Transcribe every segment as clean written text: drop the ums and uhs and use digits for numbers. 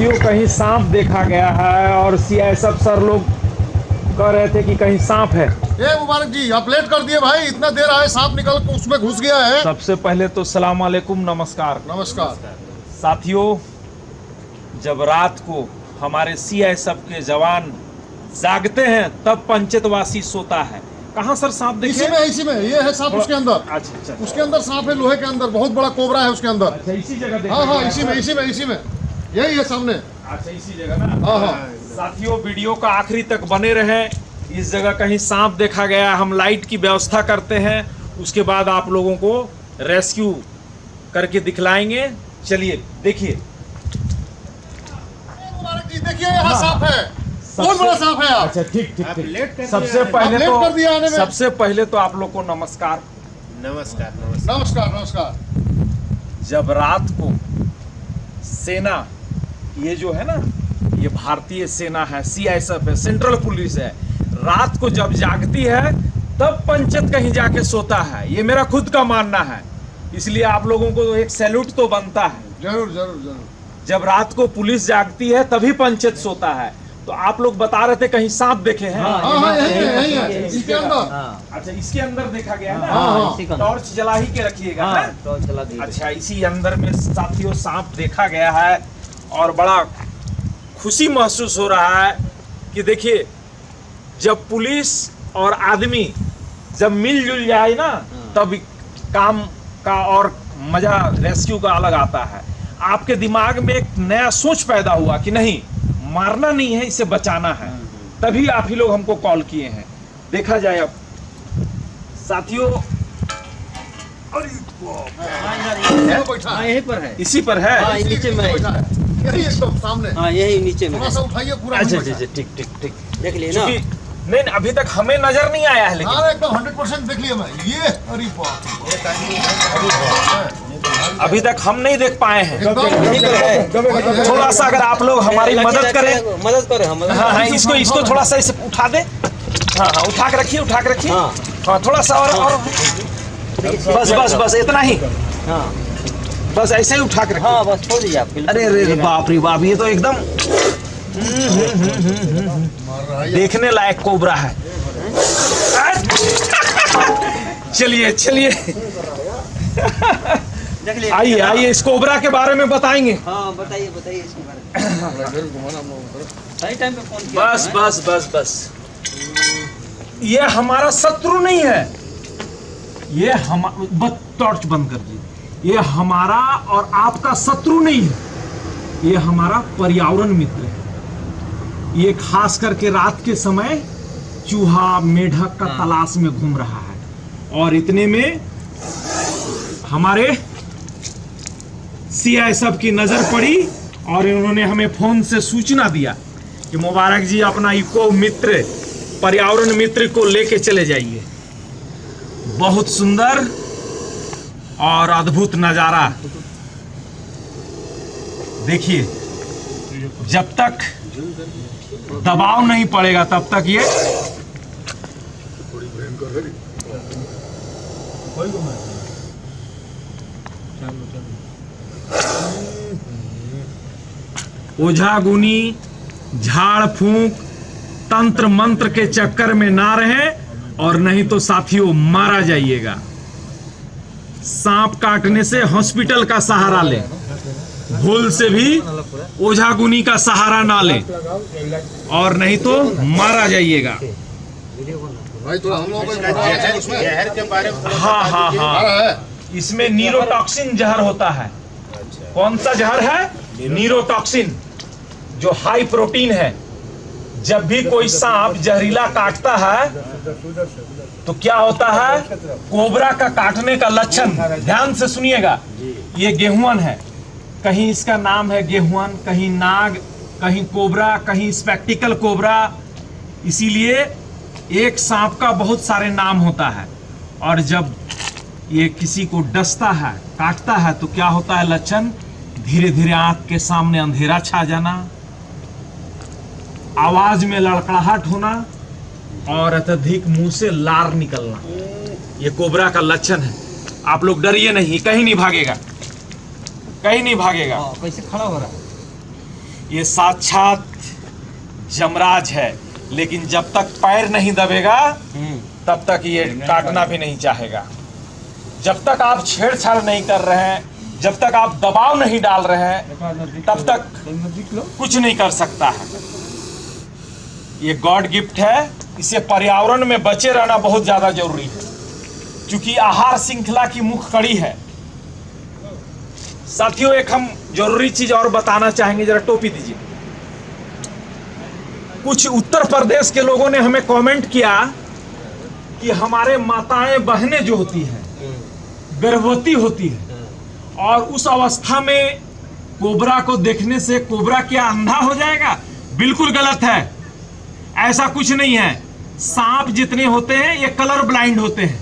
साथियों कहीं सांप देखा गया है और सीआईएसएफ सर लोग कह रहे थे कि कहीं सांप है। ए मुबारक जी, आप लेट कर दिए भाई, इतना देर आए, सांप निकल के उसमें घुस गया है। सबसे पहले तो सलाम अलैकुम, नमस्कार। नमस्कार साथियों, जब रात को हमारे सीआईएसएफ के जवान जागते हैं तब पंचायतवासी सोता है। कहाँ सर सांप देखे? इसी में ये है सांप उसके अंदर। अच्छा। उसके अंदर सांप है, लोहे के अंदर बहुत बड़ा कोबरा है उसके अंदर। अच्छा, इसी जगह देखा हाँ गया है। इसी में यही है सामने। अच्छा, इसी जगह ना। हाँ। साथियों, वीडियो का आखिरी तक बने रहें। इस जगह कहीं सांप देखा गया, हम लाइट की व्यवस्था करते हैं, उसके बाद आप लोगों को रेस्क्यू करके दिखलाएंगे। चलिए देखिए। मुबारक जी, देखिए यहाँ सांप है, बहुत बड़ा सांप है। अच्छा, ठीक। सबसे पहले तो आप लोग को नमस्कार। नमस्कार। जब रात को सेना, ये जो है ना, ये भारतीय सेना है, सीआईएसएफ है, सेंट्रल पुलिस है, रात को जब जागती है तब पंचायत कहीं जाके सोता है। ये मेरा खुद का मानना है, इसलिए आप लोगों को एक सैल्यूट तो बनता है। जरूर। जब रात को पुलिस जागती है तभी पंचायत सोता है। तो आप लोग बता रहे थे कहीं सांप देखे हैं। यही है, इसके अंदर। अच्छा, इसके अंदर देखा गया है हाँ। ना। टॉर्च जला ही के रखिएगा। अच्छा, इसी अंदर में साथियों सांप देखा गया है और बड़ा खुशी महसूस हो रहा है कि देखिए, जब पुलिस और आदमी जब मिलजुल जाए ना, तब काम का और मजा रेस्क्यू का अलग आता है। आपके दिमाग में एक नया सोच पैदा हुआ कि नहीं, मारना नहीं है, इसे बचाना है, तभी आप ही लोग हमको कॉल किए हैं। देखा जाए अब साथियों, यहीं पर है, इसी पर है। नीचे में यही एकदम सामने। हाँ, यही नीचे में। थोड़ा सा उठाइए पूरा। अच्छा, ठीक। देख लिए ना। नहीं, अभी तक हमें नजर नहीं आया है, लेकिन हाँ, एकदम 100% देख लिया मैं। ये अरे बाप, अभी तक हम नहीं देख पाए हैं। एकदम थोड़ा सा अगर आप लोग हमारी मदद करें। हम हाँ, इसको थोड़ा सा इसे उठा दे। हाँ, उठा के रखिए। हाँ, थोड़ा सा और बस इतना ही। हाँ, बस ऐसे ही उठा के रखिए। हाँ, बस छोड़ दीजिए आप। अरे बाप रे बाप, ये तो एकदम देखने लायक कोबरा है। चलिए आइए इस कोबरा के बारे में बताएंगे। हाँ, बताइए इसके बारे में। सही टाइम पे फोन किया। बस ये हमारा शत्रु नहीं है, ये टॉर्च बंद कर दीजिए। ये हमारा और आपका शत्रु नहीं है, ये हमारा पर्यावरण मित्र है। ये खास करके रात के समय चूहा मेढक का तलाश में घूम रहा है, और इतने में हमारे सीआईएसएफ की नजर पड़ी और इन्होंने हमें फोन से सूचना दिया कि मुबारक जी अपना इको मित्र, पर्यावरण मित्र को लेके चले जाइए। बहुत सुंदर और अद्भुत नजारा देखिए। जब तक दबाव नहीं पड़ेगा तब तक ये ओझा गुनी, झाड़ फूंक, तंत्र मंत्र के चक्कर में ना रहे, और नहीं तो साथियों मारा जाइएगा। सांप काटने से हॉस्पिटल का सहारा ले, भूल से भी ओझा गुनी का सहारा ना ले, और नहीं तो मारा जाइएगा। भाई थोड़ा हम लोगों को जहर के बारे में। हाँ, इसमें नीरोटॉक्सिन जहर होता है। कौन सा जहर है? नीरोटॉक्सिन, जो हाई प्रोटीन है। जब भी कोई सांप जहरीला काटता है तो क्या होता है? कोबरा का काटने का लक्षण, ध्यान से सुनिएगा। ये गेहुअन है, कहीं इसका नाम है गेहुअन, कहीं नाग, कहीं कोबरा, कहीं स्पेक्टिकल कोबरा। इसीलिए एक सांप का बहुत सारे नाम होता है, और जब ये किसी को डसता है, काटता है, तो क्या होता है लक्षण? धीरे धीरे आंख के सामने अंधेरा छा जाना, आवाज में लड़खड़ाहट होना, और अत्यधिक मुंह से लार निकलना। ये कोबरा का लक्षण है। आप लोग डरिए नहीं, कहीं नहीं भागेगा, कहीं नहीं भागेगा। कैसे खड़ा हो रहा है? ये साक्षात यमराज है, लेकिन जब तक पैर नहीं दबेगा तब तक ये काटना भी नहीं चाहेगा। जब तक आप छेड़छाड़ नहीं कर रहे हैं, जब तक आप दबाव नहीं डाल रहे हैं, तब तक कुछ नहीं कर सकता है। ये गॉड गिफ्ट है, इसे पर्यावरण में बचे रहना बहुत ज्यादा जरूरी है, क्योंकि आहार श्रृंखला की मुख्य कड़ी है। साथियों, एक हम जरूरी चीज और बताना चाहेंगे, जरा टोपी दीजिए। कुछ उत्तर प्रदेश के लोगों ने हमें कमेंट किया कि हमारे माताएं बहनें जो होती हैं, गर्भवती होती है, और उस अवस्था में कोबरा को देखने से कोबरा क्या अंधा हो जाएगा? बिल्कुल गलत है, ऐसा कुछ नहीं है। सांप जितने होते हैं ये कलर ब्लाइंड होते हैं,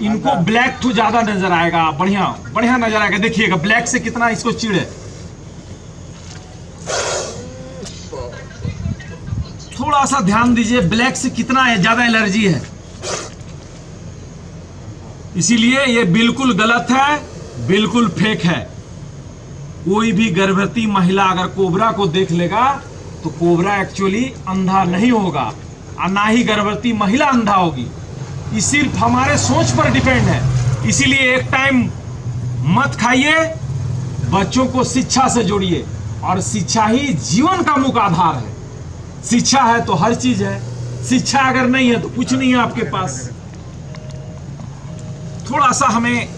इनको ब्लैक तो ज्यादा नजर आएगा, बढ़िया बढ़िया नजर आएगा। देखिएगा ब्लैक से कितना इसको चिड़ है। थोड़ा सा ध्यान दीजिए, ब्लैक से कितना है ज्यादा एलर्जी है, इसीलिए ये बिल्कुल गलत है, बिल्कुल फेक है। कोई भी गर्भवती महिला अगर कोबरा को देख लेगा तो कोबरा एक्चुअली अंधा नहीं होगा, और ना ही गर्भवती महिला अंधा होगी। ये सिर्फ हमारे सोच पर डिपेंड है। इसीलिए एक टाइम मत खाइए, बच्चों को शिक्षा से जोड़िए, और शिक्षा ही जीवन का मुख्य आधार है। शिक्षा है तो हर चीज है, शिक्षा अगर नहीं है तो कुछ नहीं है आपके पास। थोड़ा सा हमें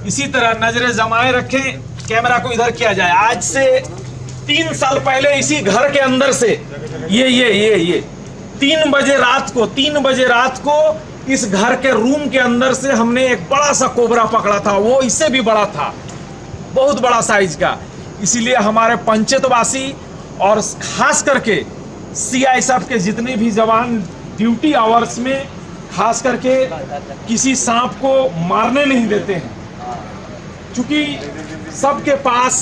इसी तरह नजरें जमाए रखें, कैमरा को इधर किया जाए। आज से 3 साल पहले इसी घर के अंदर से ये 3 बजे रात को इस घर के रूम के अंदर से हमने एक बड़ा सा कोबरा पकड़ा था। वो इससे भी बड़ा था, बहुत बड़ा साइज का। इसीलिए हमारे पंचायतवासी और खास करके CI के जितने भी जवान ड्यूटी आवर्स में खास करके किसी सांप को मारने नहीं देते हैं, क्योंकि सबके पास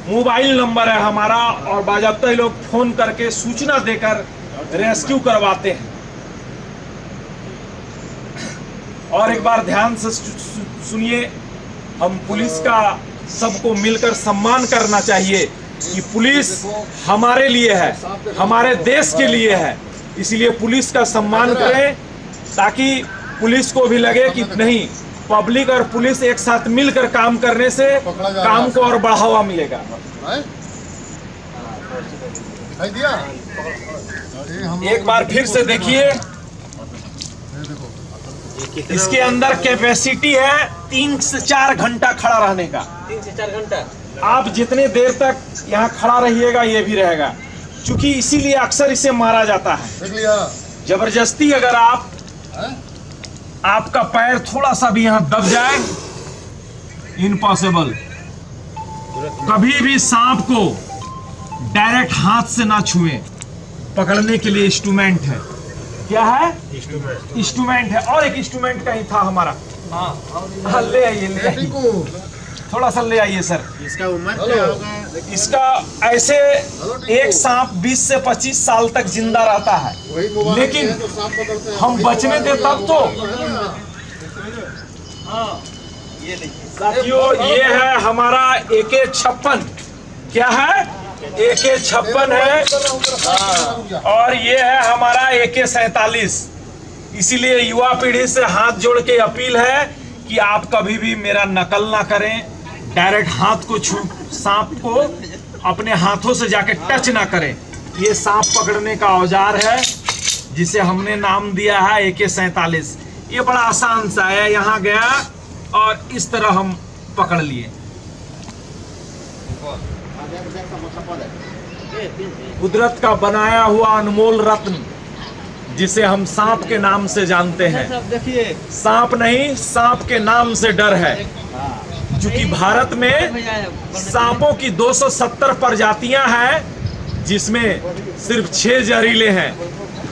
मोबाइल नंबर है हमारा, और बाजाबता ही लोग फोन करके सूचना देकर रेस्क्यू करवाते हैं। और एक बार ध्यान से सुनिए, हम पुलिस का सबको मिलकर सम्मान करना चाहिए कि पुलिस हमारे लिए है, हमारे देश के लिए है। इसलिए पुलिस का सम्मान करें, ताकि पुलिस को भी लगे कि नहीं, पब्लिक और पुलिस एक साथ मिलकर काम करने से काम को और बढ़ावा मिलेगा। एक बार फिर से देखिए, इसके अंदर कैपेसिटी है 3 से 4 घंटा खड़ा रहने का। 3 से 4 घंटा आप जितने देर तक यहाँ खड़ा रहिएगा ये भी रहेगा, क्योंकि इसीलिए अक्सर इसे मारा जाता है। जबरदस्ती अगर आपका पैर थोड़ा सा भी यहाँ दब जाए, इम्पॉसिबल। कभी भी सांप को डायरेक्ट हाथ से ना छुएं, पकड़ने के लिए इंस्ट्रूमेंट है। क्या है? इंस्ट्रूमेंट है। और एक इंस्ट्रूमेंट कहीं था हमारा, हाँ ले आइए, थोड़ा सा ले आइए सर। इसका उम्र क्या होगा? इसका ऐसे एक सांप 20 से 25 साल तक जिंदा रहता है, लेकिन हम बचने दे तब तो। साथियों, ये है हमारा AK-56। क्या है? AK-56 है, और ये है हमारा AK-47। इसीलिए युवा पीढ़ी से हाथ जोड़ के अपील है कि आप कभी भी मेरा नकल ना करें, डायरेक्ट हाथ को सांप को अपने हाथों से जाके टच ना करें। ये सांप पकड़ने का औजार है, जिसे हमने नाम दिया है AK-47। ये बड़ा आसान सा है, यहाँ गया और इस तरह हम पकड़ लिए। कुदरत का बनाया हुआ अनमोल रत्न, जिसे हम सांप के नाम से जानते हैं। देखिए, सांप नहीं, सांप के नाम से डर है, क्योंकि भारत में सांपों की 270 प्रजातियां हैं, जिसमें सिर्फ 6 जहरीले हैं।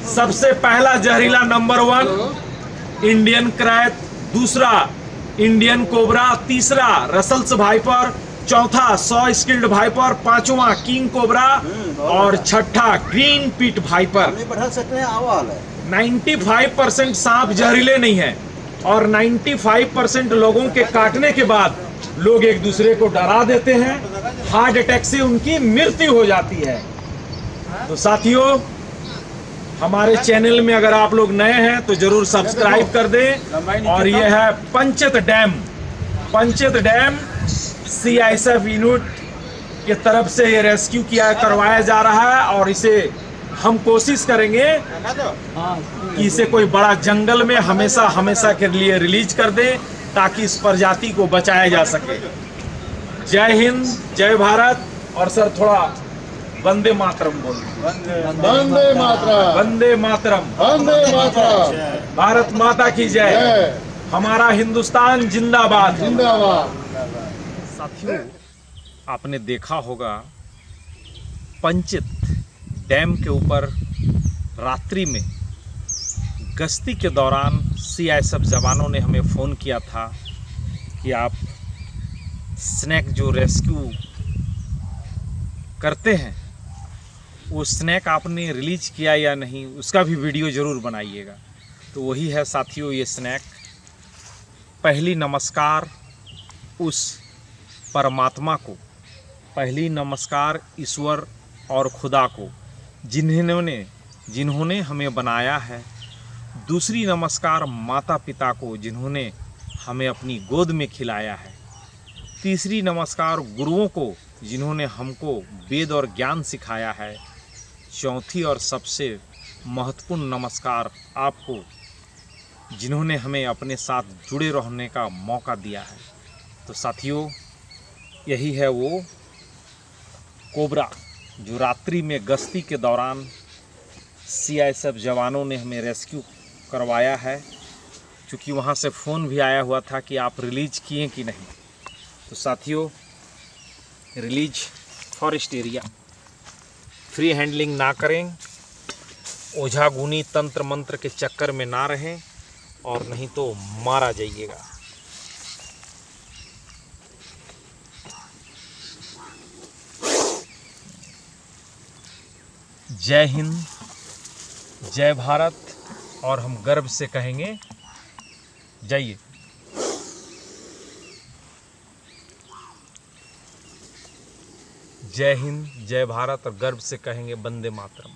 सबसे पहला जहरीला नंबर 1 इंडियन क्रैत, दूसरा इंडियन कोबरा, तीसरा रसल्स वाइपर, चौथा 100 स्किल्ड वाइपर, पांचवा किंग कोबरा, और छठा ग्रीन पिट वाइपर। 95% सांप जहरीले नहीं है, और 95% लोगों के काटने के बाद लोग एक दूसरे को डरा देते हैं, हार्ट अटैक से उनकी मृत्यु हो जाती है। तो साथियों, हमारे चैनल में अगर आप लोग नए हैं तो जरूर सब्सक्राइब कर दें। और ये है पंचेत डैम CISF यूनिट की तरफ से ये रेस्क्यू करवाया जा रहा है, और इसे हम कोशिश करेंगे कि इसे कोई बड़ा जंगल में हमेशा के लिए रिलीज कर दें, ताकि इस प्रजाति को बचाया जा सके। जय हिंद, जय भारत। और सर थोड़ा वंदे मातरम बोलिए। वंदे मातरम, वंदे मातरम, वंदे मातरम। भारत माता की जय। हमारा हिंदुस्तान जिंदाबाद, जिंदाबाद। साथियों, आपने देखा होगा पंचेत डैम के ऊपर रात्रि में गश्ती के दौरान CISF जवानों ने हमें फ़ोन किया था कि आप स्नैक जो रेस्क्यू करते हैं वो स्नैक आपने रिलीज किया या नहीं, उसका भी वीडियो ज़रूर बनाइएगा। तो वही है साथियों ये स्नैक। पहली नमस्कार उस परमात्मा को, पहली नमस्कार ईश्वर और खुदा को जिन्होंने हमें बनाया है। दूसरी नमस्कार माता पिता को जिन्होंने हमें अपनी गोद में खिलाया है। तीसरी नमस्कार गुरुओं को जिन्होंने हमको वेद और ज्ञान सिखाया है। चौथी और सबसे महत्वपूर्ण नमस्कार आपको, जिन्होंने हमें अपने साथ जुड़े रहने का मौका दिया है। तो साथियों, यही है वो कोबरा जो रात्रि में गश्ती के दौरान CISF जवानों ने हमें रेस्क्यू करवाया है। क्योंकि वहाँ से फ़ोन भी आया हुआ था कि आप रिलीज किए कि नहीं। तो साथियों, release forest area, free handling ना करें, ओझा गुनी तंत्र मंत्र के चक्कर में ना रहें, और नहीं तो मारा जाइएगा। जय हिंद, जय भारत। और हम गर्व से कहेंगे जाइए। जय हिंद, जय भारत। और गर्व से कहेंगे वंदे मातरम।